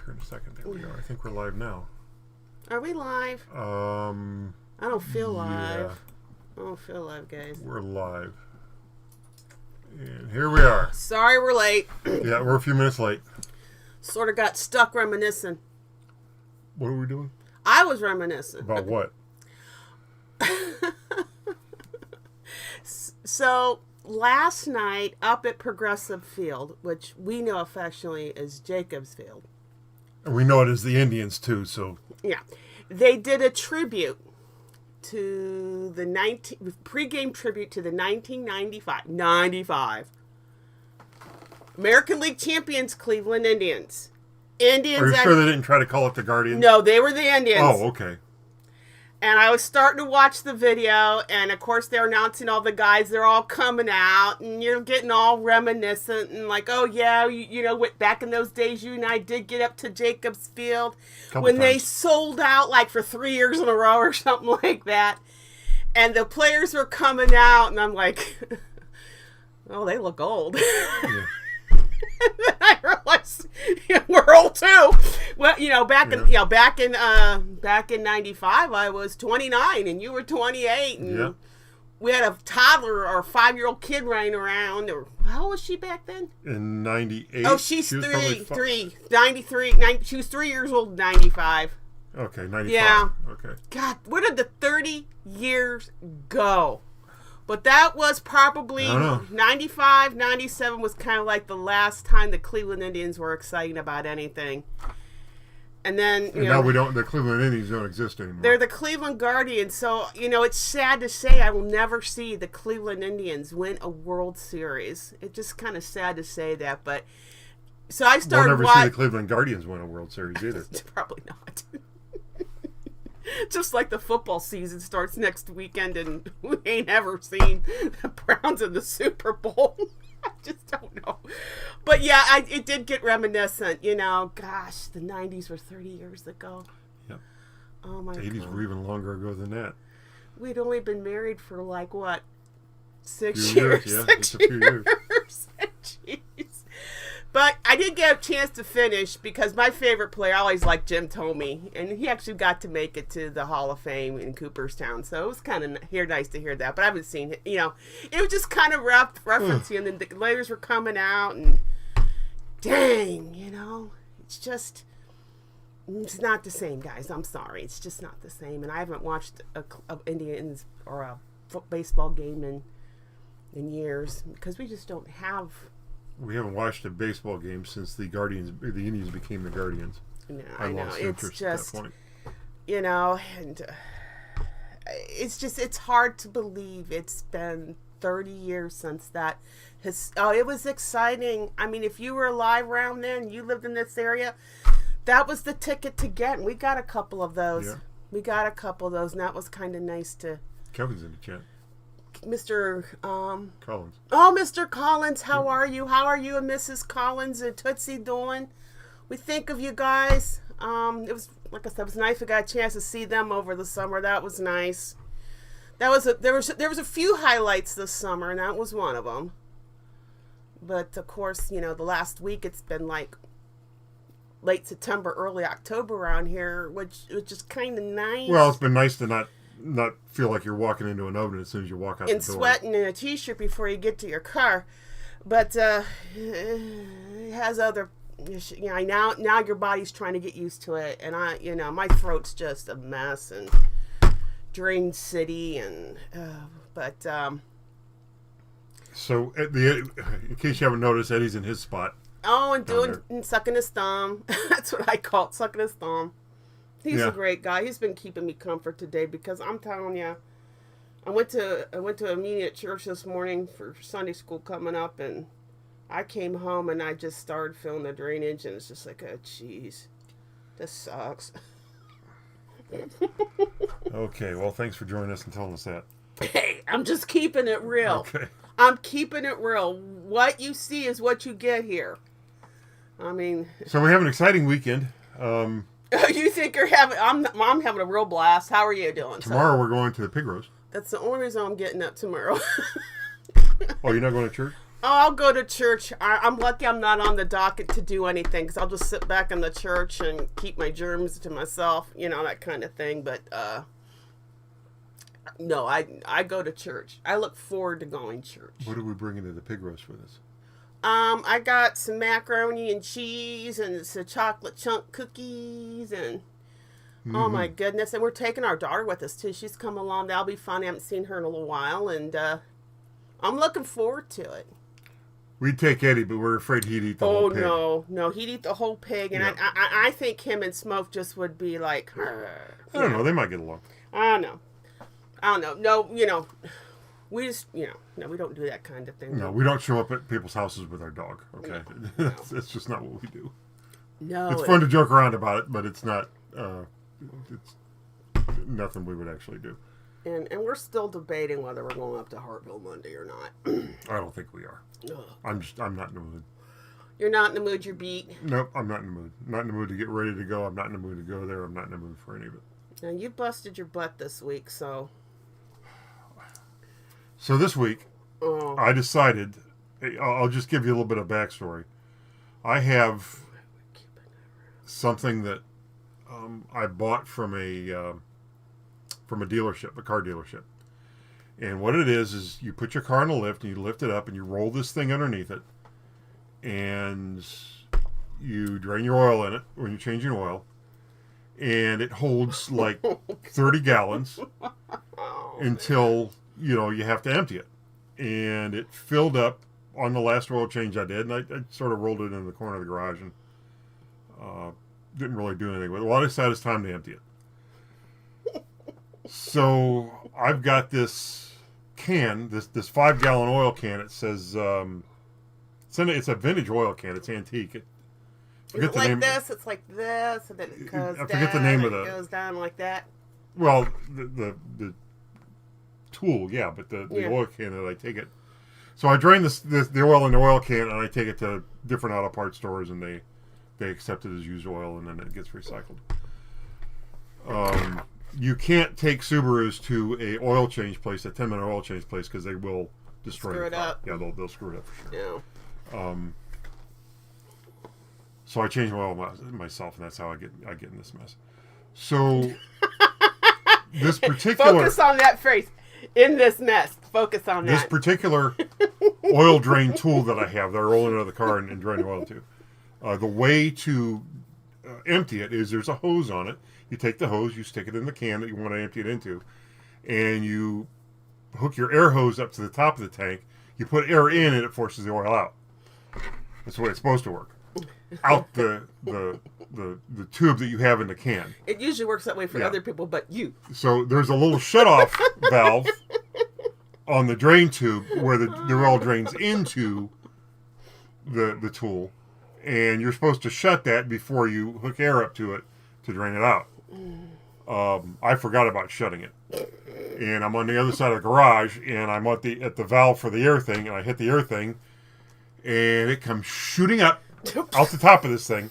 here in a second. There we are. I think we're live now. Are we live? I don't feel live. I don't feel live, guys. We're live. And here we are. Sorry we're late. Yeah, we're a few minutes late. Sort of got stuck reminiscing. What are we doing? I was reminiscing. About what? So, last night up at Progressive Field, which we know affectionately as Jacobs Field. And we know it as the Indians, too, so... Yeah. They did a tribute to the pregame tribute to the 1995 American League champions Cleveland Indians. Are you sure they didn't try to call it the Guardians? No, they were the Indians. Oh, okay. And I was starting to watch the video, and of course they're announcing all the guys. They're all coming out, and you're getting all reminiscent and like, oh yeah, you know, back in those days, you and I did get up to Jacobs Field when they sold out like for 3 years in a row or something like that. And the players were coming out, and I'm like, oh, they look old. Yeah. And then I realized we're old too. Well, you know, back in '95, I was 29 and you were 28, and we had a toddler or a 5-year-old kid running around. Or how old was she back then? In '98. Oh, she's she 93. 93. She was 3 years old in '95. Okay, 95. Yeah. Okay. God, where did the 30 years go? But that was probably 95, 97 was kind of like the last time the Cleveland Indians were exciting about anything. And then, now the Cleveland Indians don't exist anymore. They're the Cleveland Guardians. So, it's sad to say I will never see the Cleveland Indians win a World Series. It's just kind of sad to say that. But so I started We'll never see the Cleveland Guardians win a World Series either. Probably not. Just like the football season starts next weekend and we ain't ever seen the Browns in the Super Bowl. I just don't know. But yeah, it did get reminiscent. Gosh, the 90s were 30 years ago. Yep. Oh my God. The 80s were even longer ago than that. We'd only been married for like, what, 6 years? Yeah, 6 years. A few years. Jeez. But I did get a chance to finish because my favorite player, I always liked Jim Thome, and he actually got to make it to the Hall of Fame in Cooperstown. So it was kind of nice to hear that. But I haven't seen it. It was just kind of referencing, and then the players were coming out, and dang, it's not the same, guys. I'm sorry, it's just not the same. And I haven't watched a Indians or a baseball game in years because we just don't have. We haven't watched a baseball game since the Indians became the Guardians. No, I know. It's just, and it's hard to believe it's been 30 years since that. It was exciting. I mean, if you were alive around then, you lived in this area, that was the ticket to get. And we got a couple of those. Yeah. And that was kind of nice to. Kevin's in the chat. Mr. Collins. Oh, Mr. Collins, how are you? How are you and Mrs. Collins and Tootsie doing? We think of you guys. It was, like I said, it was nice we got a chance to see them over the summer. That was nice. There was a few highlights this summer, and that was one of them. But of course, the last week it's been like late September, early October around here, which is kind of nice. Well, it's been nice to not feel like you're walking into an oven as soon as you walk out the door. And sweating in a t-shirt before you get to your car. But it has other, now your body's trying to get used to it. And my throat's just a mess and drained city and, So, in case you haven't noticed, Eddie's in his spot. Oh, and sucking his thumb. That's what I call it, sucking his thumb. He's a great guy. He's been keeping me comfort today because I'm telling you, I went to a meeting at church this morning for Sunday school coming up, and I came home and I just started feeling the drainage, and it's just like, oh, jeez, this sucks. Okay, well, thanks for joining us and telling us that. Hey, I'm just keeping it real. Okay. I'm keeping it real. What you see is what you get here. I mean. So we have an exciting weekend. You think you're having? I'm having a real blast. How are you doing? Tomorrow we're going to the pig roast. That's the only reason I'm getting up tomorrow. Oh, you're not going to church? Oh, I'll go to church. I'm lucky I'm not on the docket to do anything because I'll just sit back in the church and keep my germs to myself, that kind of thing. But no, I go to church. I look forward to going to church. What are we bringing to the pig roast for this? I got some macaroni and cheese and some chocolate chunk cookies and oh my goodness. And we're taking our daughter with us too. She's come along. That'll be fun. I haven't seen her in a little while and I'm looking forward to it. We'd take Eddie, but we're afraid he'd eat the whole pig. Oh, no, he'd eat the whole pig. And I think him and Smoke just would be like... I don't know. They might get along. I don't know. No, we just, no, we don't do that kind of thing. No, we don't show up at people's houses with our dog, okay? No. That's just not what we do. No. It's fun to joke around about it, but it's not... it's nothing we would actually do. And we're still debating whether we're going up to Hartville Monday or not. I don't think we are. Ugh. I'm not in the mood. You're not in the mood, you're beat? Nope, I'm not in the mood. Not in the mood to get ready to go. I'm not in the mood to go there. I'm not in the mood for any of it. Now, you busted your butt this week, so... So this week, I decided... I'll just give you a little bit of backstory. I have something that I bought from a dealership, a car dealership. And what it is you put your car in a lift, and you lift it up, and you roll this thing underneath it, and you drain your oil in it when you're changing oil, and it holds like 30 gallons until, you have to empty it. And it filled up on the last oil change I did, and I sort of rolled it in the corner of the garage and didn't really do anything with it. Well, I decided it's time to empty it. So I've got this can, this 5-gallon oil can. It says it's a vintage oil can. It's antique. It's like this. It's like this, and then it goes down. I forget the name of it. It goes down like that. Well, the tool, yeah, but the oil can that I take it. So I drain the oil in the oil can, and I take it to different auto parts stores, and they accept it as used oil, and then it gets recycled. You can't take Subarus to a oil change place, a 10-minute oil change place, because they will destroy screw the car. Up. Yeah, they'll screw it up for sure. Yeah. So I change oil myself, and that's how I get in this mess. So this particular focus on that phrase. In this mess, focus on that. This particular oil drain tool that I have that I roll into the car and drain oil to. The way to empty it is there's a hose on it. You take the hose, you stick it in the can that you want to empty it into, and you hook your air hose up to the top of the tank. You put air in, and it forces the oil out. That's the way it's supposed to work. Out the tube that you have in the can. It usually works that way for other people, but you. So there's a little shutoff valve on the drain tube where the oil drains into the tool, and you're supposed to shut that before you hook air up to it to drain it out. I forgot about shutting it, and I'm on the other side of the garage, and I'm at the valve for the air thing, and I hit the air thing, and it comes shooting up out the top of this thing.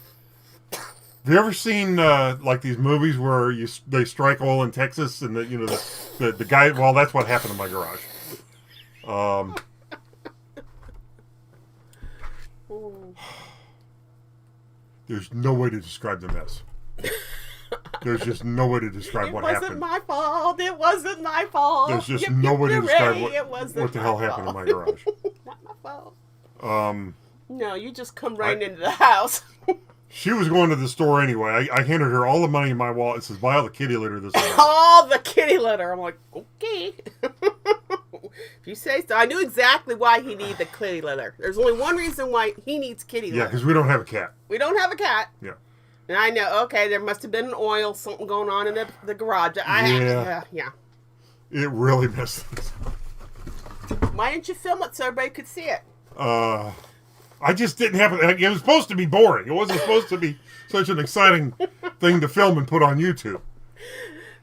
Have you ever seen like these movies where they strike oil in Texas and the guy? Well, that's what happened in my garage. There's no way to describe the mess. There's just no way to describe what happened. It wasn't my fault. It wasn't my fault. There's just no way to describe what the hell happened in my garage. Not my fault. No, you just come right into the house. She was going to the store anyway. I handed her all the money in my wallet. It says, buy all the kitty litter this week. All the kitty litter. I'm like, okay. If you say so. I knew exactly why he needed the kitty litter. There's only one reason why he needs kitty litter. Yeah, because we don't have a cat. We don't have a cat. Yeah. And I know, okay, there must have been an oil, something going on in the garage. Yeah. It really messed us up. Why didn't you film it so everybody could see it? I just didn't have it. It was supposed to be boring. It wasn't supposed to be such an exciting thing to film and put on YouTube.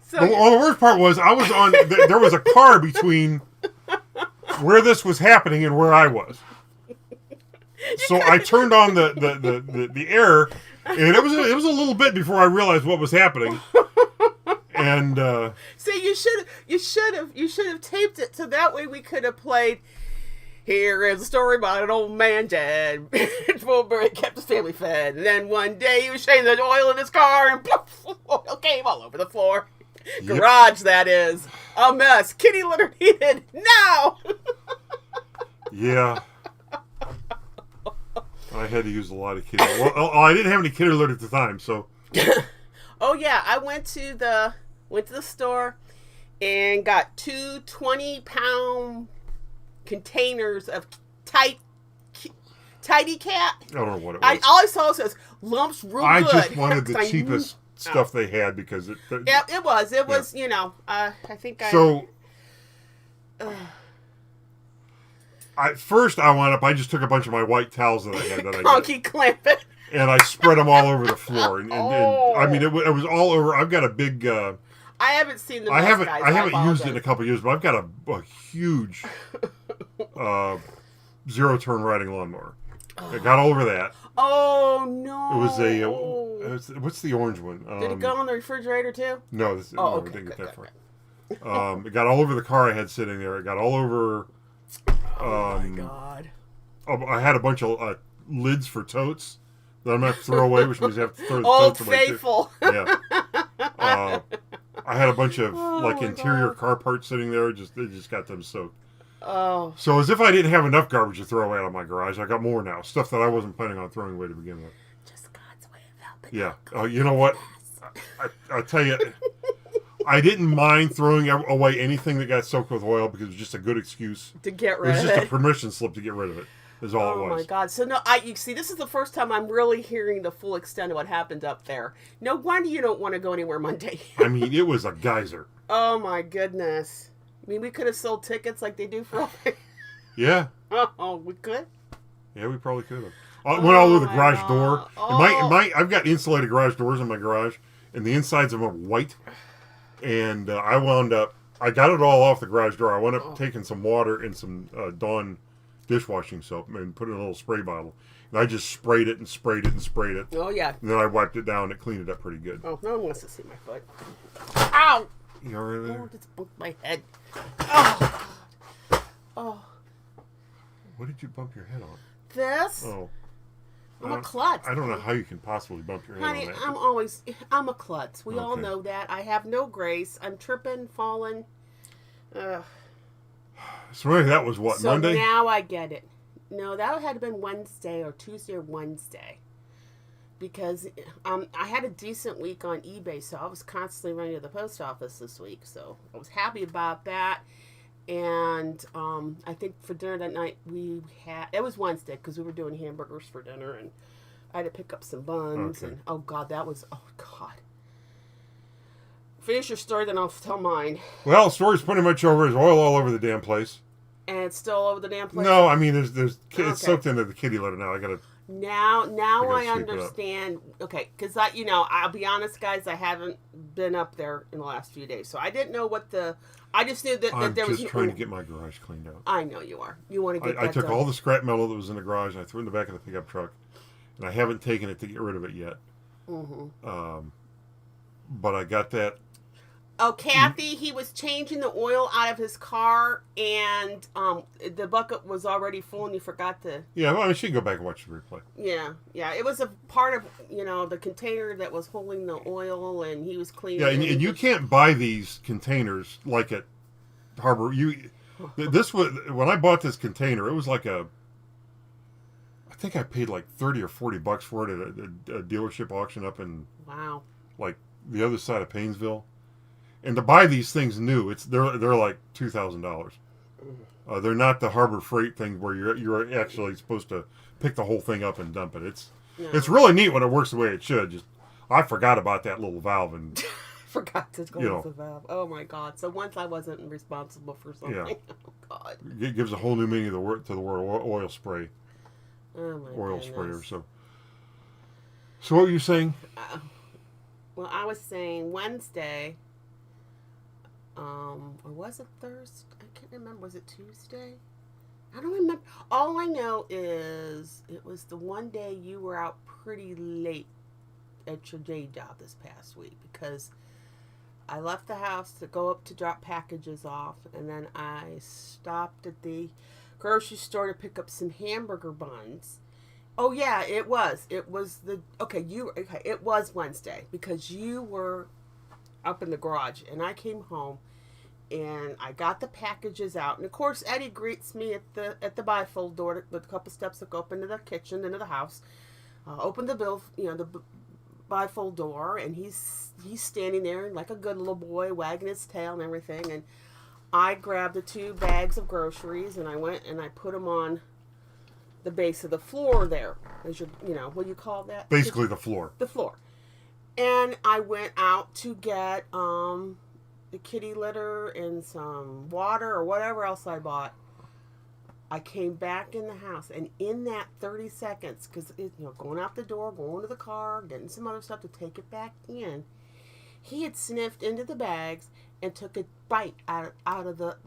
So, the worst part was I was on. There was a car between where this was happening and where I was. So I turned on the air, and it was a little bit before I realized what was happening. And see, you should have taped it so that way we could have played. Here is a story about an old man, Jed. Fullberry kept his family fed. And then one day he was changing the oil in his car and poof, oil came all over the floor. Yep. Garage, that is. A mess. Kitty litter needed now. Yeah. I had to use a lot of kitty. Well, I didn't have any kitty litter at the time, so. Oh yeah, I went to the store and got two 20-pound containers of Tidy Cat. I don't know what it was. All I saw says lumps real I good. just wanted the cheapest stuff they had because it. Yeah, it was. It was. You know. I think I. So. First, I just took a bunch of my white towels that I had that Conky clamp it. And I spread them all over the floor, and I mean it was all over. I've got a big. I haven't seen the. I haven't used it in a couple of years, but I've got a huge zero-turn riding lawnmower. I got all over that. Oh no! It was what's the orange one? Did it go in the refrigerator too? No, okay, I didn't get that far. It got all over the car I had sitting there. It got all over. Oh my god! I had a bunch of lids for totes that I'm going to have to throw away, which means I have to throw the totes away. Old Faithful. Yeah. I had a bunch of interior car parts sitting there. They just got them soaked. Oh. So as if I didn't have enough garbage to throw away out of my garage, I got more now. Stuff that I wasn't planning on throwing away to begin with. Just God's way of helping. Yeah. You know what? I tell you, I didn't mind throwing away anything that got soaked with oil because it was just a good excuse to get rid of it. It was just a permission slip to get rid of it. Is all it was. Oh my God! So no, you see, this is the first time I'm really hearing the full extent of what happened up there. No wonder you don't want to go anywhere Monday. I mean, it was a geyser. Oh my goodness! I mean, we could have sold tickets like they do for. Yeah. Oh, we could. Yeah, we probably could have. I went all over the garage door. Oh. I've got insulated garage doors in my garage, and the insides of them are white. And I got it all off the garage door. I wound up taking some water and some Dawn dishwashing soap and put it in a little spray bottle. And I just sprayed it and sprayed it and sprayed it. Oh, yeah. And then I wiped it down and it cleaned it up pretty good. Oh, no one wants to see my foot. Ow! You all right there? Oh, just bumped my head. Oh. Oh. What did you bump your head on? This? Oh. I'm a klutz. I don't know how you can possibly bump your head Honey, on that. I'm a klutz. We all know that. I have no grace. I'm tripping, falling. So anyway, that was what, Monday? So now I get it. No, that had been Wednesday or Tuesday or Wednesday. Because I had a decent week on eBay, so I was constantly running to the post office this week. So I was happy about that. And I think for dinner that night it was Wednesday because we were doing hamburgers for dinner, and I had to pick up some buns. Okay. And oh God. Finish your story, then I'll tell mine. Well, the story's pretty much over. There's oil all over the damn place. And it's still all over the damn place? No, I mean, it's soaked into the kitty litter now. Now I understand. Okay, because I'll be honest, guys, I haven't been up there in the last few days, so I didn't know I just knew that there was. I'm just trying to get my garage cleaned out. I know you are. You want to get. I took all the scrap metal that was in the garage and I threw it in the back of the pickup truck, and I haven't taken it to get rid of it yet. Mm-hmm. But I got that. Oh, Kathy, he was changing the oil out of his car, and the bucket was already full, and you forgot to... Yeah, well, I mean, she can go back and watch the replay. Yeah. It was a part of, the container that was holding the oil, and he was cleaning it. Yeah, and you can't buy these containers like at Harbor. This was... When I bought this container, it was like I think I paid like $30 or $40 for it at a dealership auction up in... Wow. Like, the other side of Painesville. And to buy these things new, they're like $2,000. They're not the Harbor Freight thing where you're actually supposed to pick the whole thing up and dump it. It's really neat when it works the way it should. Just I forgot about that little valve and forgot to close the valve. Oh my God! So once I wasn't responsible for something. Yeah. Oh God! It gives a whole new meaning to the word oil spray. Oh my oil goodness. sprayer. So what were you saying? Well, I was saying Wednesday. Or was it Thursday? I can't remember. Was it Tuesday? I don't remember. All I know is it was the one day you were out pretty late at your day job this past week because I left the house to go up to drop packages off, and then I stopped at the grocery store to pick up some hamburger buns. Oh yeah, it was. It was it was Wednesday because you were up in the garage and I came home and I got the packages out, and of course Eddie greets me at the bifold door with a couple steps that go up into the kitchen, into the house. Open the bifold door, and he's standing there like a good little boy, wagging his tail and everything. And I grabbed the 2 bags of groceries, and I went and I put them on the base of the floor there, as what do you call that? Basically, the floor. The floor. And I went out to get the kitty litter and some water or whatever else I bought. I came back in the house, and in that 30 seconds, because going out the door, going to the car, getting some other stuff to take it back in, he had sniffed into the bags and took a bite out of the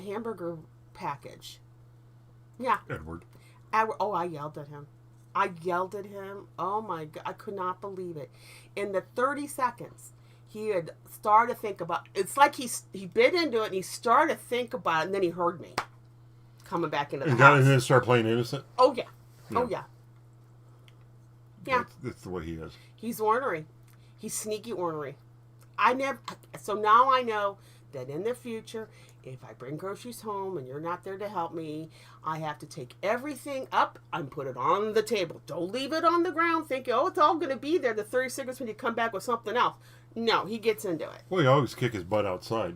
hamburger package. Yeah. Edward. I yelled at him. Oh my God, I could not believe it. In the 30 seconds, he had started to think about. It's like he bit into it and he started to think about it, and then he heard me coming back into the house. And then start playing innocent? Oh, yeah. Oh, yeah. Yeah. That's the way he is. He's ornery. He's sneaky ornery. So now I know that in the future, if I bring groceries home and you're not there to help me, I have to take everything up and put it on the table. Don't leave it on the ground thinking, it's all going to be there the 30 seconds when you come back with something else. No, he gets into it. Well, he always kick his butt outside.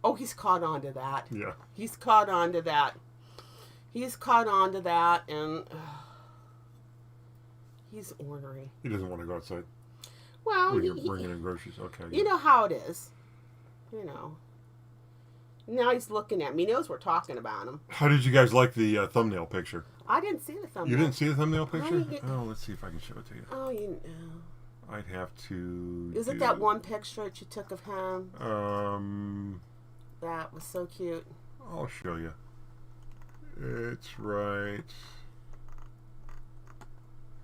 Oh, he's caught on to that. Yeah. He's caught on to that. And he's ornery. He doesn't want to go outside. Well, when you're bringing in groceries. Okay. You know how it is. Now he's looking at me. He knows we're talking about him. How did you guys like the thumbnail picture? I didn't see the thumbnail. You didn't see the thumbnail picture? Let's see if I can show it to you. Oh, I'd have to. Is it that one picture that you took of him? That was so cute. I'll show you. It's right.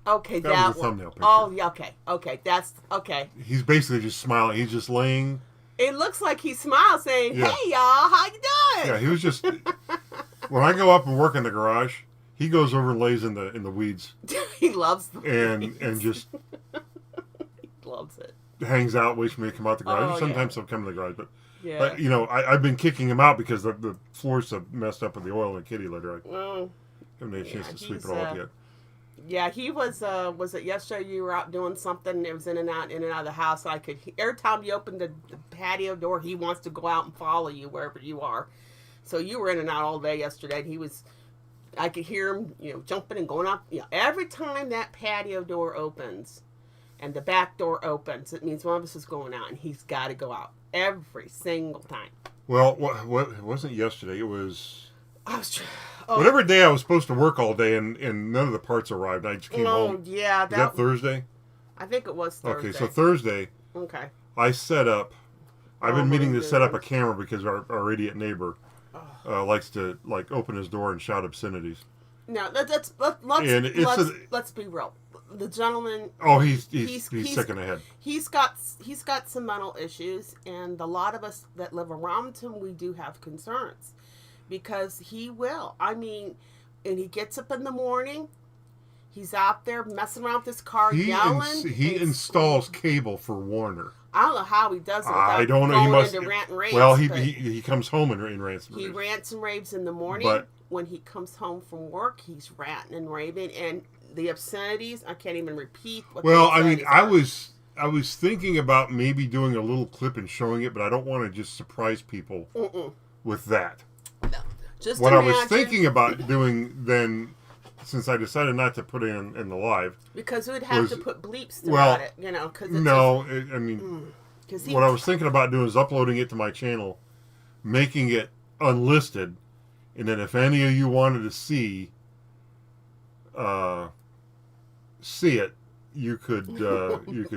Okay, that was the thumbnail picture. Oh, yeah, okay, that's okay. He's basically just smiling. He's just laying. It looks like he smiles, saying, "Hey, y'all, how you doing?" Yeah, he was just. When I go up and work in the garage, he goes over and lays in the weeds. He loves the weeds. And just. He loves it. Hangs out, waits for me to come out the garage. Sometimes he'll come to the garage, but. Yeah. I've been kicking him out because the floors have messed up with the oil and kitty litter. I haven't had a chance to sweep it all up yet. Yeah, he was it yesterday you were out doing something, it was in and out of the house. I could, every time you open the patio door, he wants to go out and follow you wherever you are. So you were in and out all day yesterday, and I could hear him, jumping and going up. Every time that patio door opens and the back door opens, it means one of us is going out, and he's got to go out every single time. Well, what it wasn't yesterday. It was. Oh. Whatever day I was supposed to work all day, and none of the parts arrived. I just came home. Yeah, was that Thursday? I think it was Thursday. Okay, so Thursday. Okay. I set up. I've been meaning to set up a camera because our idiot neighbor likes to open his door and shout obscenities. No, let's be real. The gentleman. Oh, he's sick in the head. He's got some mental issues, and a lot of us that live around him, we do have concerns. Because he will. I mean, and he gets up in the morning. He's out there messing around with his car, yelling. He installs cable for Warner. I don't know how he does it without I don't know. He must into rant and raves. Well, he comes home and rants and raves. He rants and raves in the morning. But when he comes home from work, he's ranting and raving, and the obscenities, I can't even repeat what. Well, I mean, I was thinking about maybe doing a little clip and showing it, but I don't want to just surprise people with that. No. Just what I was thinking about doing then, since I decided not to put it in the live, because we'd have to put bleeps throughout it, Cause what I was thinking about doing is uploading it to my channel, making it unlisted, and then if any of you wanted to see it, you could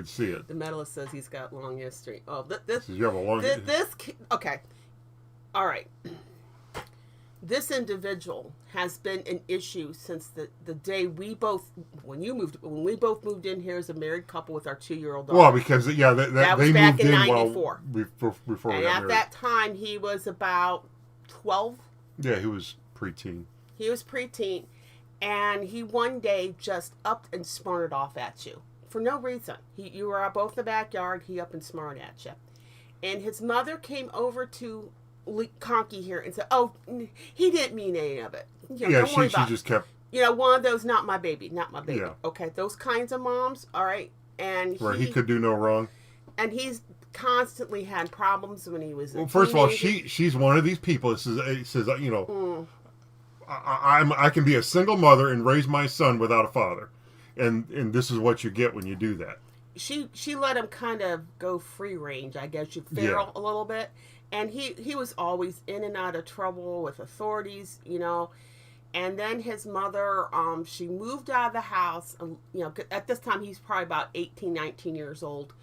see it. The medalist says he's got long history. Oh, this you have a long okay, all right. This individual has been an issue since the day when we both moved in here as a married couple with our 2-year-old daughter. Well, because that was they back moved in in '94. before we got married. And at that time, he was about 12. Yeah, he was preteen. He was preteen, and he one day just upped and smarted off at you for no reason. You were both in the backyard. He up and smarted at you, and his mother came over to Conky here and said, "Oh, he didn't mean any of it. Don't worry about she just kept. One of those, not my baby, not my baby. Yeah. Okay, those kinds of moms. All right, and He could do no wrong. And he's constantly had problems when he was. First of all, she's one of these people that says I can be a single mother and raise my son without a father, and this is what you get when you do that. She let him kind of go free range, I guess you feral a little bit, and he was always in and out of trouble with authorities, And then his mother, she moved out of the house. At this time he's probably about 18, 19 years old.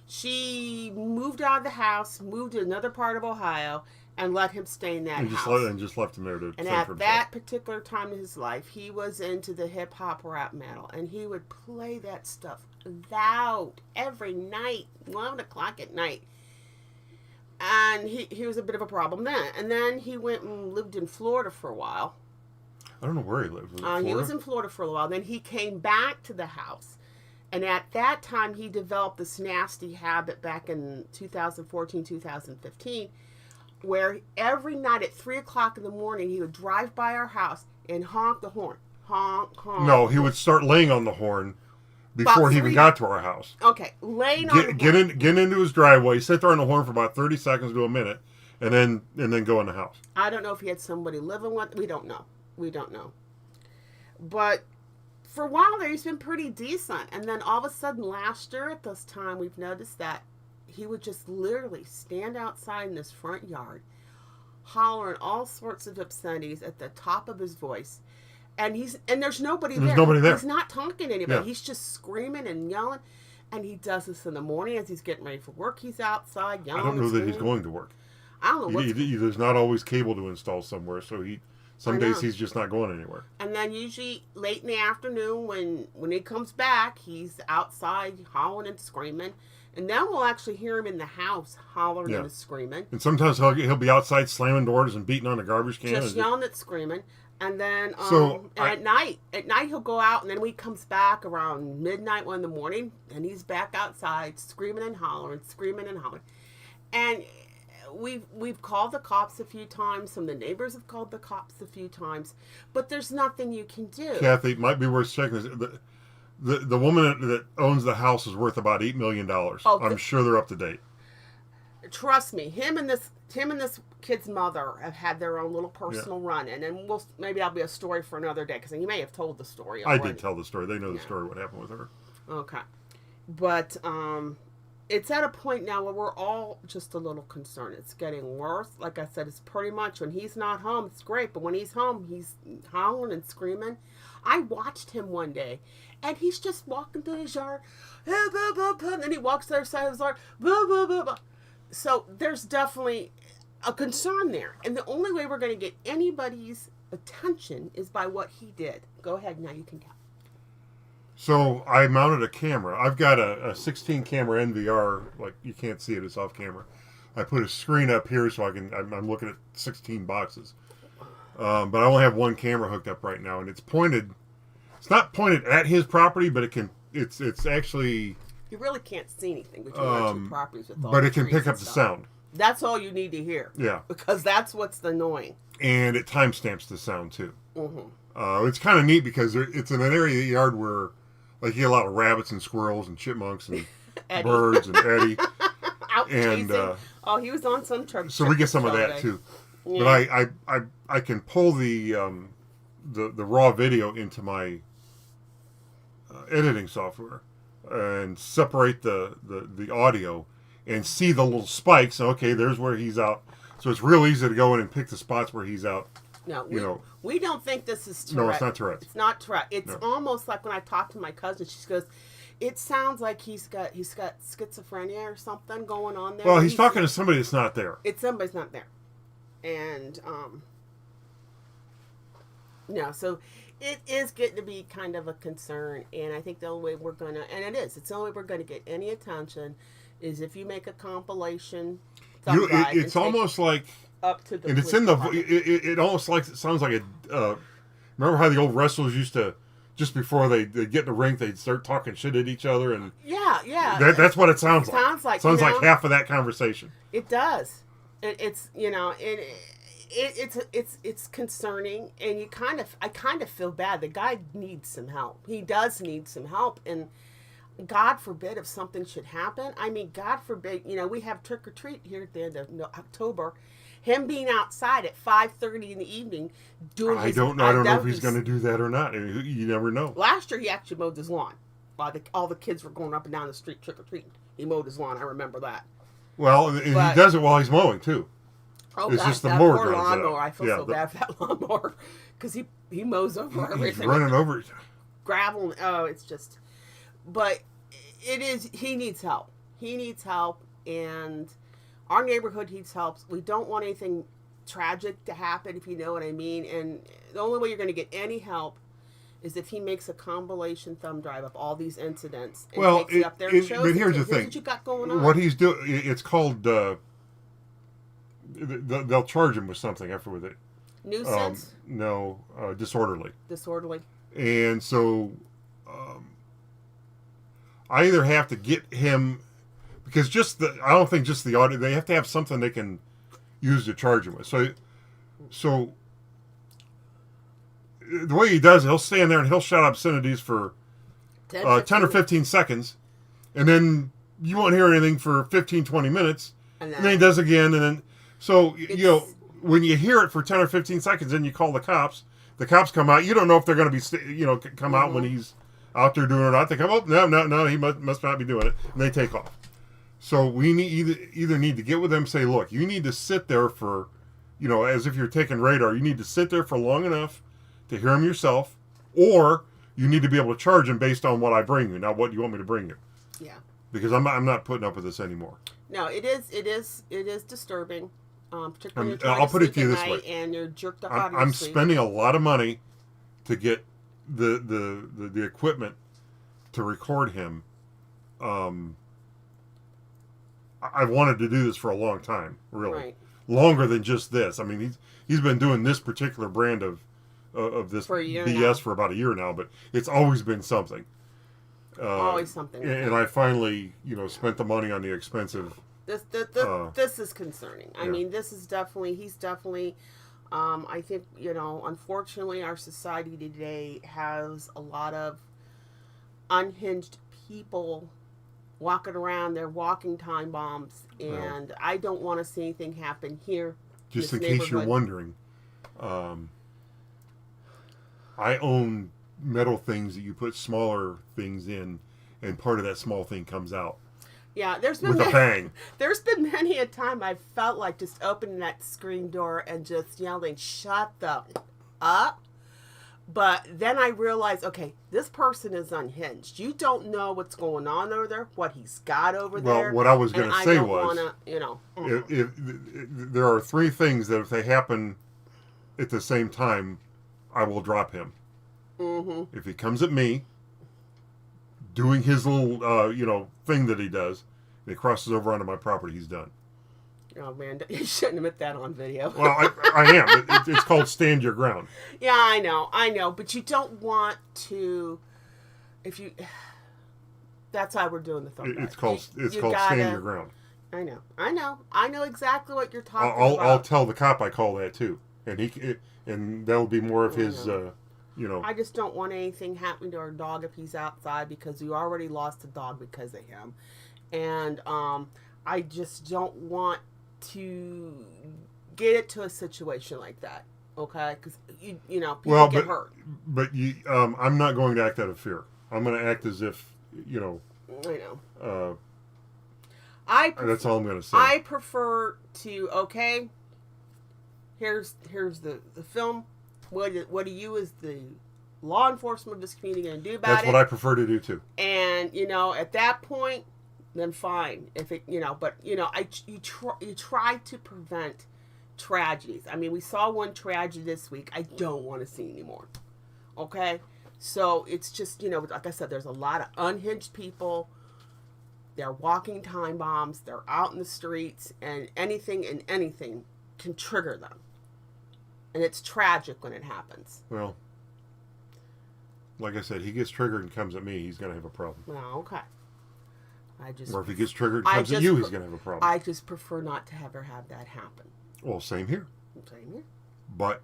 She moved out of the house, moved to another part of Ohio, and let him stay in that house. And just left him there to. And at that particular time in his life, he was into the hip hop rap metal, and he would play that stuff loud every night, 11 o'clock at night. And he was a bit of a problem then. And then he went and lived in Florida for a while. I don't know where he lived. He was in Florida for a while. Then he came back to the house. And at that time, he developed this nasty habit back in 2014, 2015, where every night at 3 o'clock in the morning, he would drive by our house and honk the horn. Honk, honk. No, he would start laying on the horn before he even got to our house. Okay, laying on the horn. Get into his driveway, sit there on the horn for about 30 seconds to a minute, and then go in the house. I don't know if he had somebody living with. We don't know. But for a while there, he's been pretty decent. And then all of a sudden last year at this time, we've noticed that he would just literally stand outside in his front yard, hollering all sorts of obscenities at the top of his voice. And there's nobody there. There's nobody there. He's not talking to anybody. Yeah. He's just screaming and yelling. And he does this in the morning as he's getting ready for work. He's outside yelling. I don't know that he's going to work. I don't know. There's not always cable to install somewhere, so some days he's just not going anywhere. And then usually late in the afternoon when he comes back, he's outside hollering and screaming. And then we'll actually hear him in the house hollering and screaming. And sometimes he'll be outside slamming doors and beating on a garbage can. Just yelling and screaming. And then at night he'll go out, and then when he comes back around midnight, 1 in the morning, and he's back outside screaming and hollering. And we've called the cops a few times. Some of the neighbors have called the cops a few times, but there's nothing you can do. Kathy, it might be worth checking this. The woman that owns the house is worth about $8 million. I'm sure they're up to date. Trust me, him and this kid's mother have had their own little personal run-in, and maybe that'll be a story for another day, because you may have told the story already. I did tell the story. They know the story, what happened with her. Okay. But it's at a point now where we're all just a little concerned. It's getting worse. Like I said, it's pretty much when he's not home, it's great, but when he's home, he's howling and screaming. I watched him one day, and he's just walking through his yard, and then he walks to the other side of his yard, blah, blah, blah, blah. So there's definitely a concern there. And the only way we're going to get anybody's attention is by what he did. Go ahead, now you can tell. So I mounted a camera. I've got a 16 camera NVR, like you can't see it, it's off camera. I put a screen up here so I'm looking at 16 boxes. But I only have one camera hooked up right now, and it's not pointed at his property, but it's actually... You really can't see anything between our two properties with all but the it can pick up the sound. That's all you need to hear. Yeah. Because that's what's annoying. And it timestamps the sound, too. Mm-hmm. It's kind of neat because it's in an area of the yard where you get a lot of rabbits and squirrels and chipmunks and birds and Eddie. Out chasing. He was on some trip. So we get some of that, too. Yeah. But I can pull the raw video into my editing software and separate the audio and see the little spikes. Okay, there's where he's out. So it's real easy to go in and pick the spots where he's out. No, we don't think this is Tourette. No, it's not Tourette. It's not Tourette. It's almost like when I talked to my cousin, she goes, it sounds like he's got schizophrenia or something going on there. Well, he's talking to somebody that's not there. Somebody's not there. And, so it is getting to be kind of a concern, and I think the only way we're going to, it's the only way we're going to get any attention is if you make a compilation. It's almost like up to the. And it's in the. It almost like it sounds like a. Remember how the old wrestlers used to, just before they get in the ring, they'd start talking shit at each other, and yeah. that's what it sounds like. Sounds like half of that conversation. It does. It's it's concerning, and I kind of feel bad. The guy needs some help. He does need some help, and God forbid if something should happen. I mean, God forbid. We have trick or treat here at the end of October. Him being outside at 5:30 in the evening doing. I don't know if he's going to do that or not. You never know. Last year he actually mowed his lawn while all the kids were going up and down the street trick or treating. He mowed his lawn. I remember that. Well, and he does it while he's mowing too. Oh, it's God, just the that mower poor drives lawnmower. out. I feel so bad for that lawnmower because he mows over everything. He's running over gravel. Oh, it's just. But it is. He needs help. He needs help, and our neighborhood needs help. We don't want anything tragic to happen, if you know what I mean. And the only way you're going to get any help is if he makes a compilation thumb drive of all these incidents and takes it up there and shows but here's the thing. What you got going on. What he's doing, it's called, they'll charge him with something after with it. Nuisance? No, disorderly. Disorderly. And so, I either have to get him, because I don't think just the audio, they have to have something they can use to charge him with. So the way he does it, he'll stand there and he'll shout obscenities for 10 or 15 seconds, and then you won't hear anything for 15, 20 minutes, and then he does again, and then, so, when you hear it for 10 or 15 seconds, then you call the cops come out, you don't know if they're going to be, come out when he's out there doing it or not. They come, oh, no, he must not be doing it, and they take off. So we either need to get with them, say, look, you need to sit there for, as if you're taking radar, you need to sit there for long enough to hear him yourself, or you need to be able to charge him based on what I bring you. Now, what do you want me to bring you? Yeah. Because I'm not putting up with this anymore. No, it is disturbing. Particularly I'll put it to you this way: and you're jerked up out of I'm your sleep. spending a lot of money to get the equipment to record him. I wanted to do this for a long time, really, longer than just this. I mean, he's been doing this particular brand of this BS for about a year now, but it's always been something. Always something. And I finally, spent the money on the expensive. This is concerning. I mean, he's definitely. I think unfortunately, our society today has a lot of unhinged people walking around. They're walking time bombs, and I don't want to see anything happen here. Just in case you're wondering, I own metal things that you put smaller things in, and part of that small thing comes out. Yeah, there's been with a bang. There's been many a time I felt like just opening that screen door and just yelling, "Shut the up!" But then I realized, okay, this person is unhinged. You don't know what's going on over there, what he's got over there. Well, what I was going to say was, if there are three things that if they happen at the same time, I will drop him. Mm-hmm. If he comes at me, doing his little, thing that he does, and he crosses over onto my property, he's done. Oh, man, you shouldn't admit that on video. Well, I am. It's called stand your ground. Yeah, I know. But you don't want to, that's why we're doing the thumb drive. It's called stand your ground. I know exactly what you're talking about. I'll tell the cop I call that too. And that'll be more of his, I just don't want anything happening to our dog if he's outside, because we already lost a dog because of him. And I just don't want to get it to a situation like that, okay? Because people get hurt. But I'm not going to act out of fear. I'm going to act as if I know. That's all I'm going to say. I prefer to here's the film. What are you as the law enforcement of this community going to do about it? That's what I prefer to do too. And at that point, then fine. If it, you try to prevent tragedies. I mean, we saw one tragedy this week. I don't want to see anymore. Okay, so it's just like I said, there's a lot of unhinged people. They're walking time bombs. They're out in the streets, and anything can trigger them. And it's tragic when it happens. Well, like I said, he gets triggered and comes at me, he's going to have a problem. Well, okay. Or if he gets triggered and comes at you, he's going to have a problem. I just prefer not to ever have that happen. Well, same here. Same here. But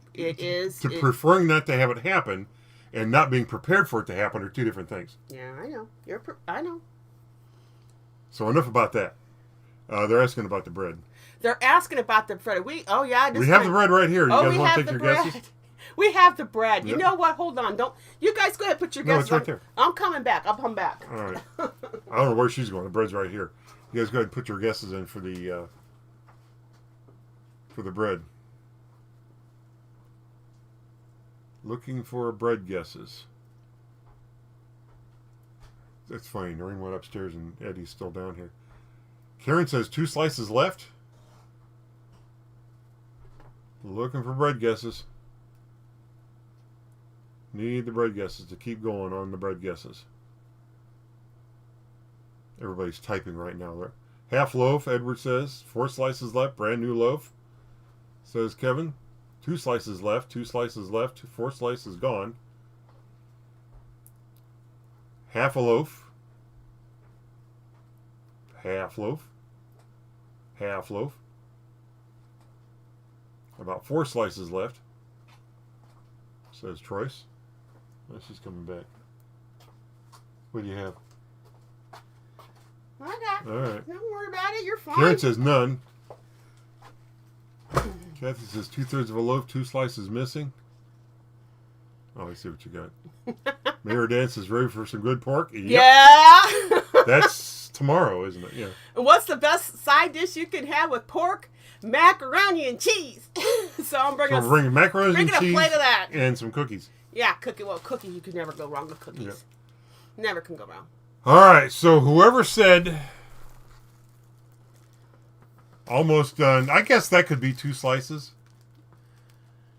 preferring not to have it happen and not being prepared for it to happen are two different things. Yeah, I know. I know. So enough about that. They're asking about the bread. They're asking about the bread. We have the bread right here. You guys want to take your guesses? We have the bread. Yep. You know what? Hold on. Don't you guys go ahead and put your guesses. No, it's right there. I'm coming back. I'll come back. All right. I don't know where she's going. The bread's right here. You guys go ahead and put your guesses in for the bread. Looking for bread guesses. That's funny. Noreen went upstairs and Eddie's still down here. Karen says 2 slices left. Looking for bread guesses. Need the bread guesses to keep going on the bread guesses. Everybody's typing right now. Half loaf, Edward says. 4 slices left, brand new loaf. Says Kevin. 2 slices left, 2 slices left, 4 slices gone. Half a loaf. Half loaf. Half loaf. About 4 slices left. Says Troyce. Oh, she's coming back. What do you have? Okay. All right. Don't worry about it. You're fine. Karen says none. Kathy says 2/3 of a loaf, 2 slices missing. Oh, I see what you got. Mayor Dan says ready for some good pork. Yep. Yeah. That's tomorrow, isn't it? Yeah. And what's the best side dish you can have with pork? Macaroni and cheese. So I'm bringing macaroni and cheese a plate of that. And some cookies. Yeah, cookies. You can never go wrong with cookies. Yep. Never can go wrong. All right. So whoever said almost done, I guess that could be 2 slices.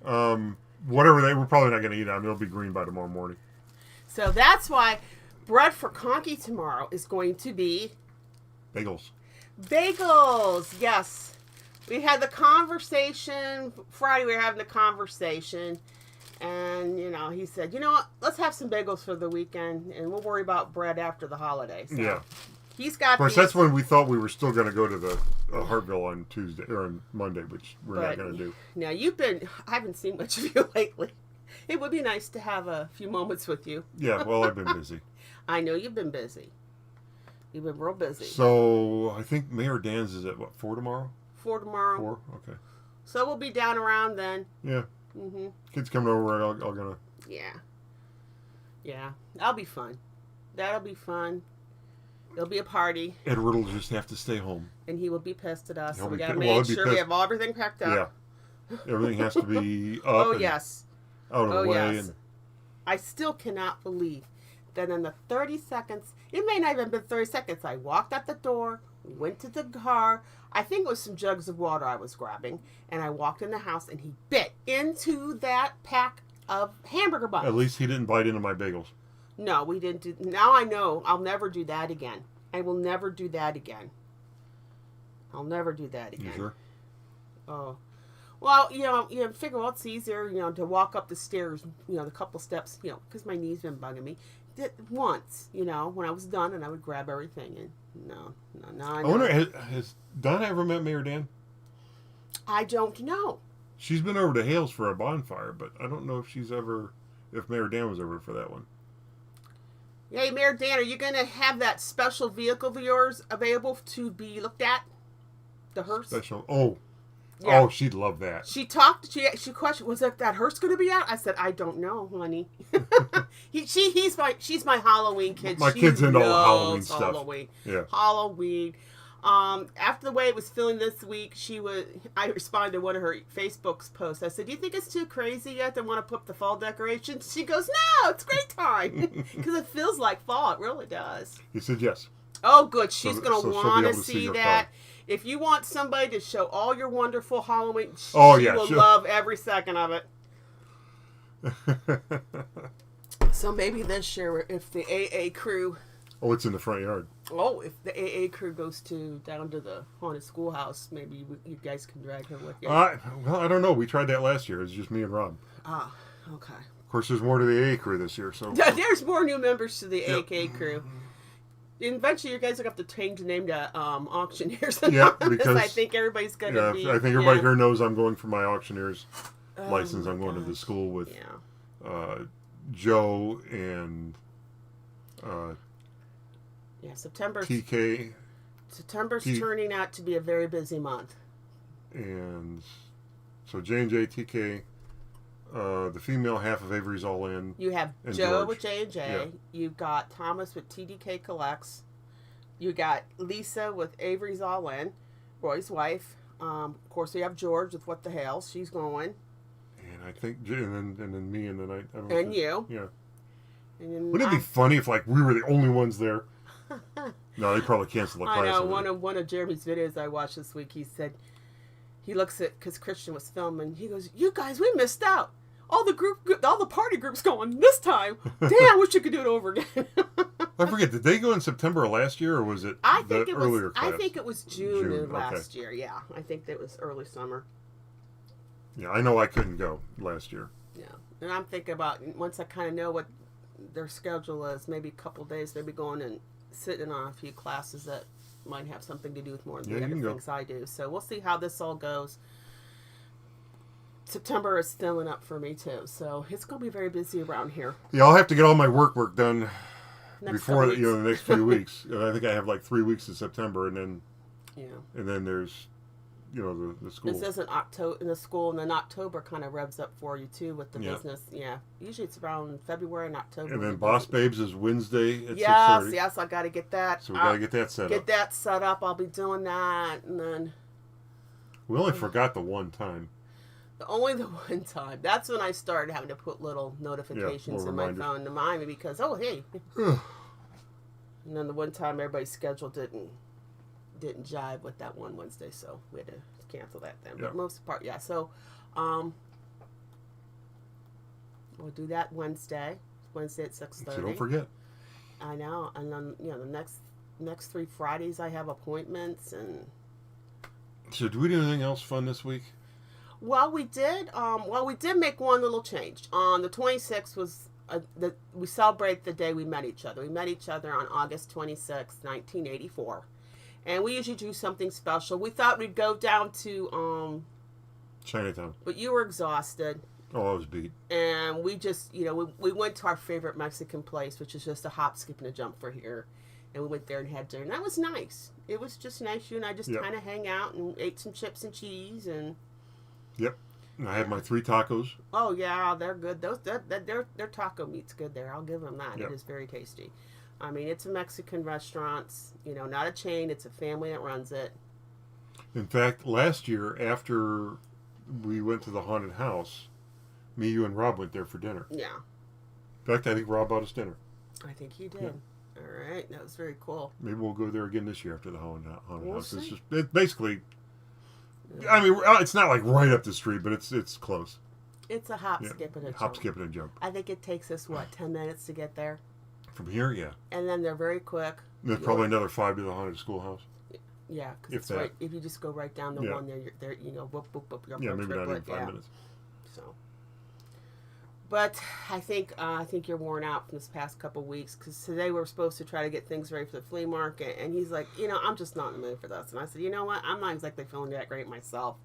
Whatever we're probably not going to eat on. It'll be green by tomorrow morning. So that's why bread for Conky tomorrow is going to be bagels. Bagels, yes. We had the conversation Friday. We were having the conversation, and he said, "You know what? Let's have some bagels for the weekend, and we'll worry about bread after the holidays." So yeah. He's got. Of course, that's when we thought we were still going to go to the Hartville on Tuesday or on Monday, which we're not going to do. Now I haven't seen much of you lately. It would be nice to have a few moments with you. Yeah, well, I've been busy. I know you've been busy. You've been real busy. So I think Mayor Dan's is at 4 tomorrow. 4 tomorrow. 4, okay. So we'll be down around then. Yeah. Mhm. Kids coming over. I'm gonna. Yeah. Yeah, that'll be fun. That'll be fun. It'll be a party. Edward will just have to stay home. And he will be pissed at us. So we got got to make sure we have everything packed up. Yeah. Everything has to be up. Oh, yes. Out of the way. Yes. And I still cannot believe that in the 30 seconds, it may not even have been 30 seconds, I walked out the door, went to the car. I think it was some jugs of water I was grabbing. And I walked in the house and he bit into that pack of hamburger buns. At least he didn't bite into my bagels. No, we didn't do. Now I know I'll never do that again. I will never do that again. I'll never do that again. You sure? Oh. Well, you figure, well, it's easier, to walk up the stairs, the couple steps, because my knee's been bugging me. Once, when I was done, and I would grab everything, and no. I wonder, has Donna ever met Mayor Dan? I don't know. She's been over to Hales for a bonfire, but I don't know if Mayor Dan was over for that one. Hey, Mayor Dan, are you going to have that special vehicle of yours available to be looked at? The hearse? Special? Oh. Yeah. Oh, she'd love that. She questioned, was that hearse going to be out? I said, I don't know, honey. She's my Halloween kid. My kid's into all Halloween stuff. Halloween. Yeah. Halloween. After the way it was feeling this week, I responded to one of her Facebook's posts. I said, do you think it's too crazy yet to want to put up the fall decorations? She goes, no, it's great time. Because it feels like fall. It really does. You said yes. Oh, good. She's going to want to see that. Car. If you want somebody to show all your wonderful Halloween, she will love every second of it. So maybe this year, if the AA crew... Oh, it's in the front yard. Oh, if the AA crew goes down to the haunted schoolhouse, maybe you guys can drag her with you. Well, I don't know. We tried that last year. It was just me and Rob. Ah, okay. Of course, there's more to the AA crew this year. So There's more new members to the Yep. AK crew. Eventually, you guys are going to have to change the name to Auctioneers. Yeah, Because because I think everybody's going to be... I think everybody here knows I'm going for my auctioneer's license. my I'm going to the gosh. school with Yeah. Joe and Yeah, September's TK T- turning out to be a very busy month. and so J&J, TK, the female half of Avery's all in. You have And Joe George. with J&J. Yeah. You've got Thomas with TDK Collects. You got Lisa with Avery's All In, Roy's wife. Of course, we have George with What the Hell. She's going. And I think, and then me, and then I don't know. And you. Yeah. And then Wouldn't it be funny if like we were the only ones there? No, they probably canceled the class. I know already. one of Jeremy's videos I watched this week. He said he looks at because Christian was filming. He goes, "You guys, we missed out. All the party groups going this time. Damn, I wish you could do it over again." I forget. Did they go in September of last year, or was it the earlier class? I think it was June of okay. last year. Yeah, I think that was early summer. Yeah, I know I couldn't go last year. Yeah, and I'm thinking about once I kind of know what their schedule is, maybe a couple days, maybe going and sitting on a few classes that might have something to do with more of the Yeah, other you can things I do. So we'll see how this all goes. September is filling up for me too, so it's going to be very busy around here. Yeah, I'll have to get all my work done Next before couple the next few weeks. I think I have like 3 weeks in September, and then there's the school. This isn't October in the school, and then October kind of revs up for you too with the business. Yeah, usually it's around February and October. And then Boss Babes is Wednesday at 6:30. Yes, I got to get that. So we got to get that set up. Get that set up. I'll be doing that, and then We only forgot the one time. only the one time. That's when I started having to put little notifications little in my reminders. phone to remind me because hey. And then the one time everybody's schedule didn't jive with that one Wednesday, so we had to cancel that then. Yeah. But most part, yeah. So we'll do that Wednesday at 6:30. So don't forget. I know, and then the next 3 Fridays I have appointments and. So do we do anything else fun this week? Well, we did. We did make one little change. On the 26th was we celebrate the day we met each other. We met each other on August 26th, 1984, and we usually do something special. We thought we'd go down to Chinatown. but you were exhausted, Oh, I was beat. and we just we went to our favorite Mexican place, which is just a hop, skip, and a jump for here. And we went there and had dinner. And that was nice. It was just nice. You and I just Yep. kind of hang out and ate some chips and cheese and. Yep. And I had my 3 tacos. Oh yeah, they're good. Their taco meat's good there. I'll give them that. Yep. It is very tasty. I mean, it's a Mexican restaurant. Not a chain. It's a family that runs it. In fact, last year after we went to the haunted house, me, you, and Rob went there for dinner. Yeah, In fact, I think Rob bought us dinner. I think he did. Yep. All right, that was very cool. Maybe we'll go there again this year after the haunted We'll house. see. It's basically. I mean, it's not like right up the street, but it's close. It's a hop, Yeah. skip, and a jump. Hop, skip, and a jump. I think it takes us 10 minutes to get there, From here, yeah. and then they're very quick. There's probably another 5 to the haunted schoolhouse. Yeah, because If it's that. right. If you just go right down the Yeah. one there, you're there. Whoop whoop whoop. You're up Yeah, on maybe not even triplet, 5 yeah. minutes. So, but I think you're worn out from this past couple weeks because today we're supposed to try to get things ready for the flea market, and he's like, I'm just not in the mood for this. And I said, you know what? I'm not exactly feeling that great myself.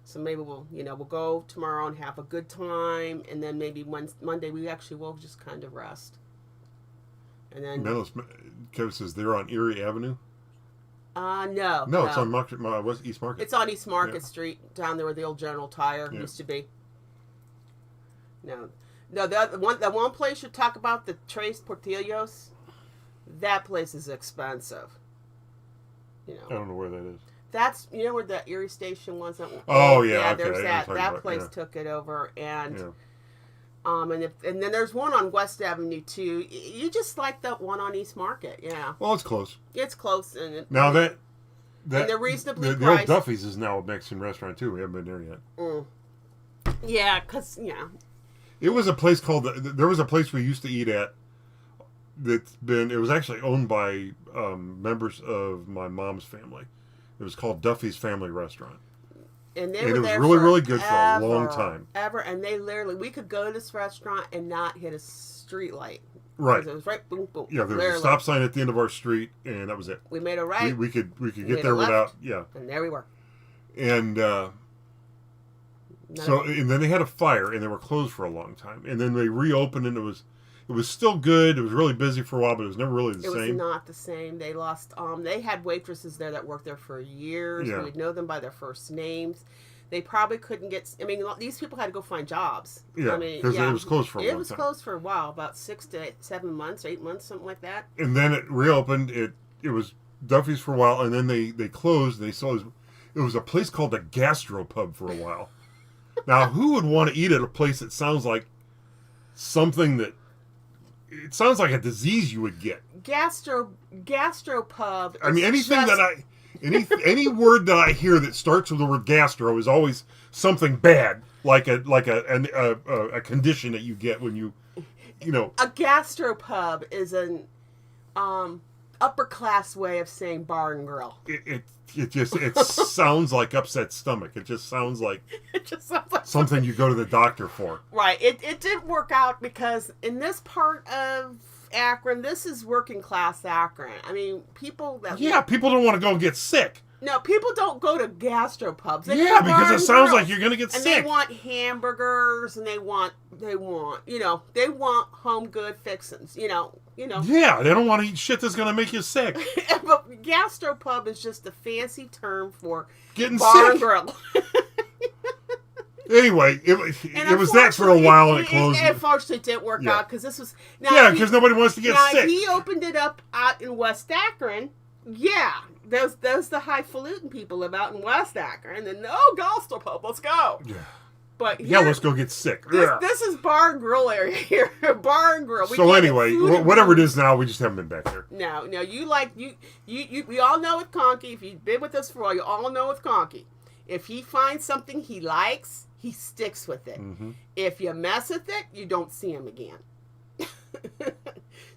So maybe we'll go tomorrow and have a good time, and then maybe Monday we actually will just kind of rest. And then Kevin says they're on Erie Avenue. no, It's on East Market. It's on East Market Yeah. Street, down there where the old General Tire Yeah. used to be. No, the one place you talk about, the Tres Portillos, that place is expensive. I don't know where that is. That's where the Erie station was. Oh, yeah, okay, there's I know that. what you're That talking place about, took it over, and Yeah. and then there's one on West Avenue too. You just like that one on East Market, yeah. Well, it's close. It's close, and Now that and they're reasonably the old priced. Duffy's is now a Mexican restaurant too. We haven't been there yet. Yeah, because It was a place called. There was a place we used to eat at it was actually owned by members of my mom's family. It was called Duffy's Family Restaurant. And it was really, really good for a long time. And they literally, we could go to this restaurant and not hit a street light. Right. It was right, boom, boom. Yeah, there was a stop sign at the end of our street, and that was it. We made a right. We could get there without, yeah. And there we were. And and then they had a fire, and they were closed for a long time. And then they reopened, and it was still good. It was really busy for a while, but it was never really the same. It was not the same. They lost. They had waitresses there that worked there for years. Yeah. We would know them by their first names. They probably couldn't get. I mean, these people had to go find jobs. Yeah, because it was closed for a long time. It was closed for a while, about 6 to 7 months, 8 months, something like that. And then it reopened. It was Duffy's for a while, and then they closed. They saw it was a place called a gastropub for a while. Now, who would want to eat at a place that sounds like something that? It sounds like a disease you would get. Gastropub. I mean, anything that any word that I hear that starts with the word gastro is always something bad, like a condition that you get when you know. A gastropub is an upper class way of saying bar and grill. It sounds like upset stomach. It just sounds like something you go to the doctor for. Right. It did work out because in this part of Akron, this is working class Akron. I mean, people don't want to go get sick. No, people don't go to gastropubs. Because it sounds like you're going to get sick. And they want hamburgers, and they want home good fixings. You know. Yeah, they don't want to eat shit that's going to make you sick. But gastropub is just a fancy term for getting bar sick. And grill. Anyway, it was that for a while, and it closed. It unfortunately didn't work out because this was because nobody wants to get sick. If he opened it up out in West Akron, those the highfalutin people live out in West Akron, and gastropub, let's go. Yeah. But let's go get sick. This is bar and grill area here. Bar and grill. So anyway, whatever it is now, we just haven't been back there. No, we all know with Conky, if you've been with us for a while, you all know with Conky, if he finds something he likes, he sticks with it. Mm-hmm. If you mess with it, you don't see him again.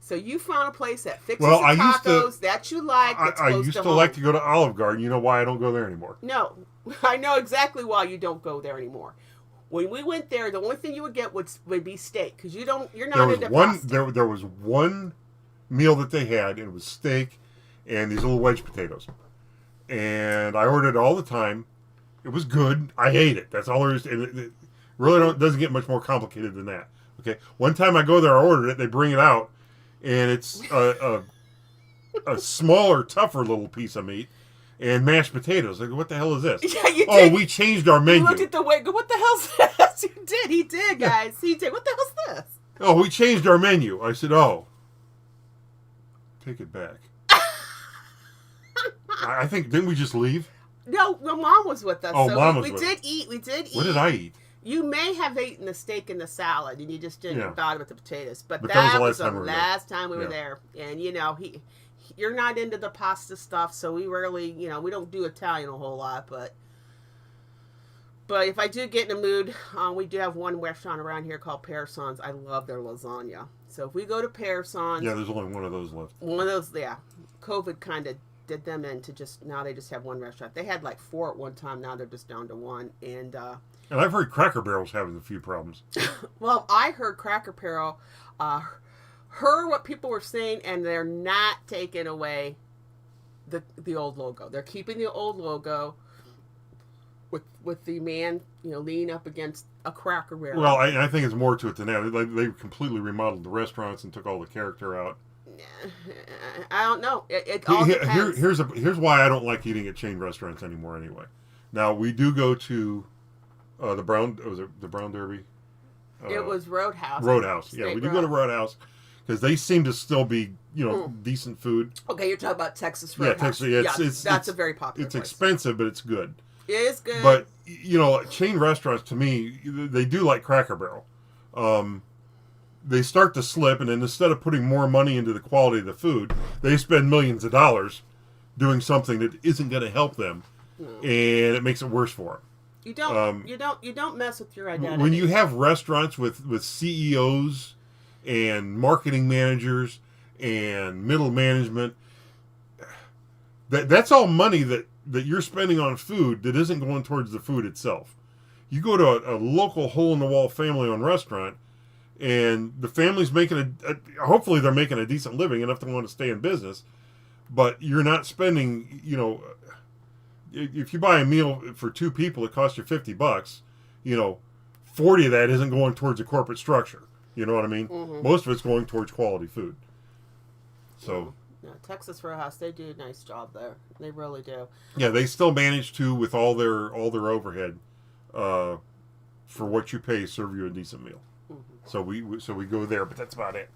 So you found a place that fixes the tacos that you like. I used to like to go to Olive Garden. You know why I don't go there anymore? No, I know exactly why you don't go there anymore. When we went there, the only thing you would get would be steak because you're not into pasta. There was one meal that they had, and it was steak and these little wedge potatoes. And I ordered it all the time. It was good. I ate it. That's all there is. And it really doesn't get much more complicated than that. Okay. One time I go there, I ordered it. They bring it out, and it's a smaller, tougher little piece of meat and mashed potatoes. I go, what the hell is this? Yeah, you did. Oh, we changed our menu. You looked at the way. Go, what the hell's this? You did. He did, guys. He did. What the hell's this? Oh, we changed our menu. I said, take it back. I think, didn't we just leave? No, Mom was with us. Oh, so Mom was with us. We did eat. What did I eat? You may have eaten the steak and the salad, and you just didn't bother with the potatoes. But that that was was the last time we were there. And, you're not into the pasta stuff, so we rarely, we don't do Italian a whole lot. But if I do get in a mood, we do have one restaurant around here called Pearson's. I love their lasagna. So if we go to Pearson's... Yeah, there's only one of those left. One of those, yeah. COVID kind of did them into now they just have one restaurant. They had like 4 at one time. Now they're just down to 1. And I've heard Cracker Barrel's having a few problems. Well, I heard Cracker Barrel heard what people were saying, and they're not taking away the old logo. They're keeping the old logo with the man, leaning up against a Cracker Barrel. Well, I think it's more to it than that. They completely remodeled the restaurants and took all the character out. I don't know. It all depends. Here's why I don't like eating at chain restaurants anymore. Anyway, now we do go to the Brown. Was it the Brown Derby? It was Roadhouse. Roadhouse. Yeah, we do go to Roadhouse because they seem to still be decent food. Okay, you're talking about Texas Roadhouse. Yeah, Texas. That's a very popular. It's place. Expensive, but it's good. It is good. But chain restaurants to me, they do like Cracker Barrel. They start to slip, and then instead of putting more money into the quality of the food, they spend millions of dollars doing something that isn't going to help them, and it makes it worse for them. You don't mess with your identity. When you have restaurants with CEOs and marketing managers and middle management. That's all money that you're spending on food that isn't going towards the food itself. You go to a local hole-in-the-wall family-owned restaurant, and the family's making hopefully they're making a decent living enough to want to stay in business, but you're not spending, if you buy a meal for 2 people, it costs you $50, 40 of that isn't going towards a corporate structure. You know what I mean? Mm-hmm. Most of it's going towards quality food. So... No, Texas Roadhouse, they do a nice job there. They really do. Yeah, they still manage to, with all their overhead, for what you pay, serve you a decent meal. Mm-hmm. So we go there, but that's about it.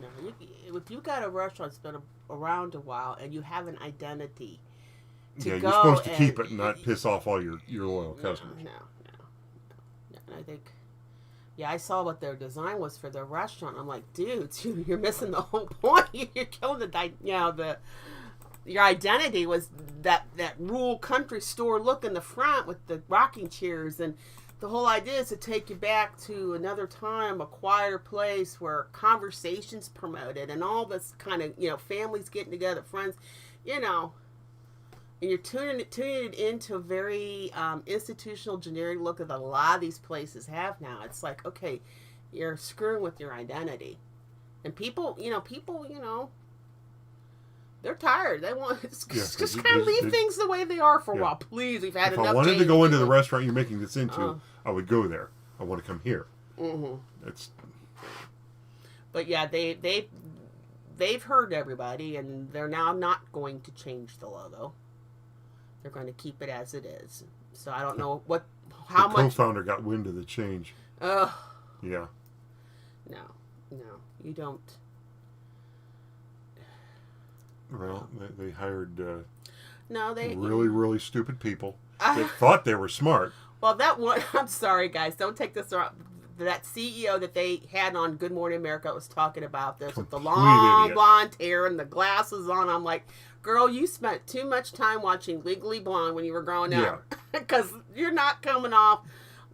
No, if you got a restaurant that's been around a while and you have an identity you're supposed to keep it and not piss off all your loyal customers. No. And I think... Yeah, I saw what their design was for their restaurant. I'm like, dude, you're missing the whole point. You're killing your identity was that rural country store look in the front with the rocking chairs, and the whole idea is to take you back to another time, a quieter place where conversations promoted and all this kind of families getting together, friends, And you're tuning it into a very institutional, generic look that a lot of these places have now. It's like, okay, you're screwing with your identity. And people, they're tired. They want just kind of leave things the way they are for a while. Please, we've had enough. If I wanted to go into the restaurant you're making this into, I would go there. I want to come here. Mm-hmm. But yeah, they've heard everybody, and they're now not going to change the logo. They're going to keep it as it is. So I don't know how much. The co-founder got wind of the change. Ugh. Yeah. No, you don't. Well, they hired they really, really stupid people. They thought they were smart. Well, that one, I'm sorry, guys. Don't take this wrong. That CEO that they had on Good Morning America was talking about this with the long blonde hair and the glasses on. I'm like, girl, you spent too much time watching Legally Blonde when you were growing up. Because you're not coming off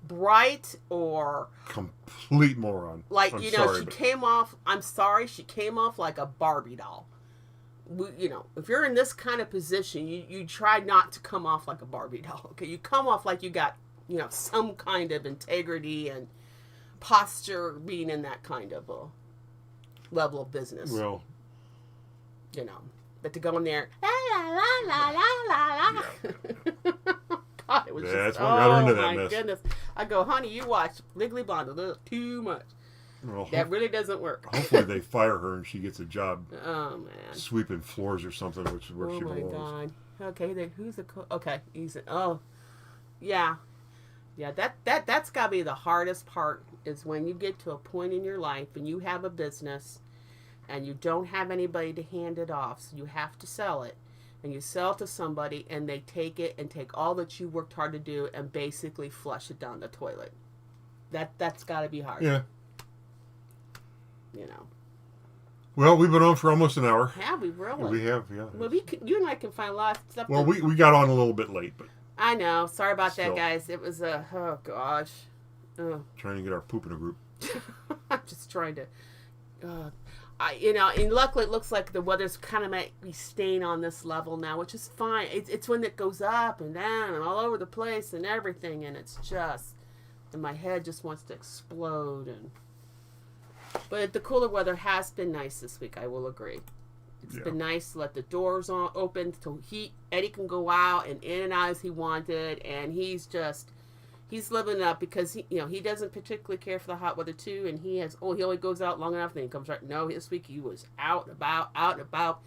bright or... Complete moron. Like, she came off like a Barbie doll. If you're in this kind of position, you try not to come off like a Barbie doll. Okay, you come off like you got, some kind of integrity and posture being in that kind of a level of business. Well... But to go in there, la la la la la la. God, it was that's what got her into that mess. Oh my goodness! I go, honey, you watch Legally Blonde a little too much. Well, that really doesn't work. Hopefully they fire her and she gets a job. Oh man, sweeping floors or something, which is where she belongs. Oh my God. Okay, who's the okay? Yeah. That's got to be the hardest part is when you get to a point in your life and you have a business. And you don't have anybody to hand it off, so you have to sell it. And you sell it to somebody, and they take it and take all that you worked hard to do and basically flush it down the toilet. That's got to be hard. Yeah. Well, we've been on for almost an hour. Have we really? We have, yeah. Well, you and I can find a lot of stuff. Well, we got on a little bit late, but... I know. Sorry about that, guys. It was oh, gosh. Trying to get our poop in a group. I'm just trying to... and luckily it looks like the weather's kind of might be staying on this level now, which is fine. It's when it goes up and down and all over the place and everything, and it's just, and my head just wants to explode. But the cooler weather has been nice this week, I will agree. It's been nice to let the doors open so Eddie can go out and in and out as he wanted, and he's living it up because he doesn't particularly care for the hot weather too, and he only goes out long enough, then he comes right. No, this week he was out and about,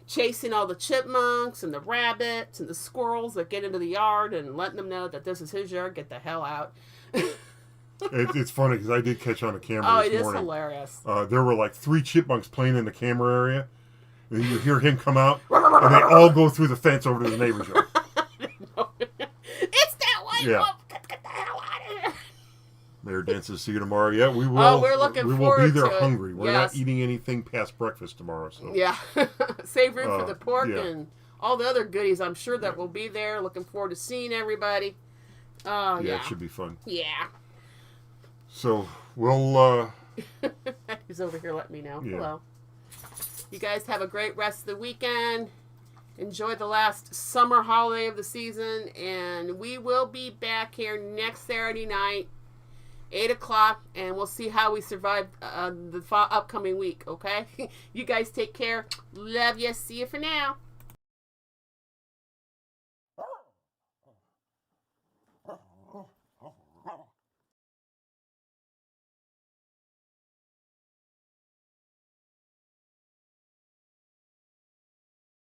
chasing all the chipmunks and the rabbits and the squirrels that get into the yard and letting them know that this is his yard. Get the hell out. It's funny because I did catch on a camera. Oh, this it is morning. Hilarious. There were like 3 chipmunks playing in the camera area, and you hear him come out, and they all go through the fence over to the neighbor's yard. It's that white wolf. Get the hell out of here. Mayor Dances, see you tomorrow. Yeah, we will. Oh, we're looking forward to it. We will be there hungry. We're not eating anything past breakfast tomorrow. So. Yeah. Save room for the pork and all the other goodies. I'm sure that will be there. Looking forward to seeing everybody. Oh, yeah. It should be fun. Yeah. So, we'll... He's over here letting me know. Yeah. Hello. You guys have a great rest of the weekend. Enjoy the last summer holiday of the season. And we will be back here next Saturday night, 8 o'clock. And we'll see how we survive the upcoming week, okay? You guys take care. Love you. See you for now.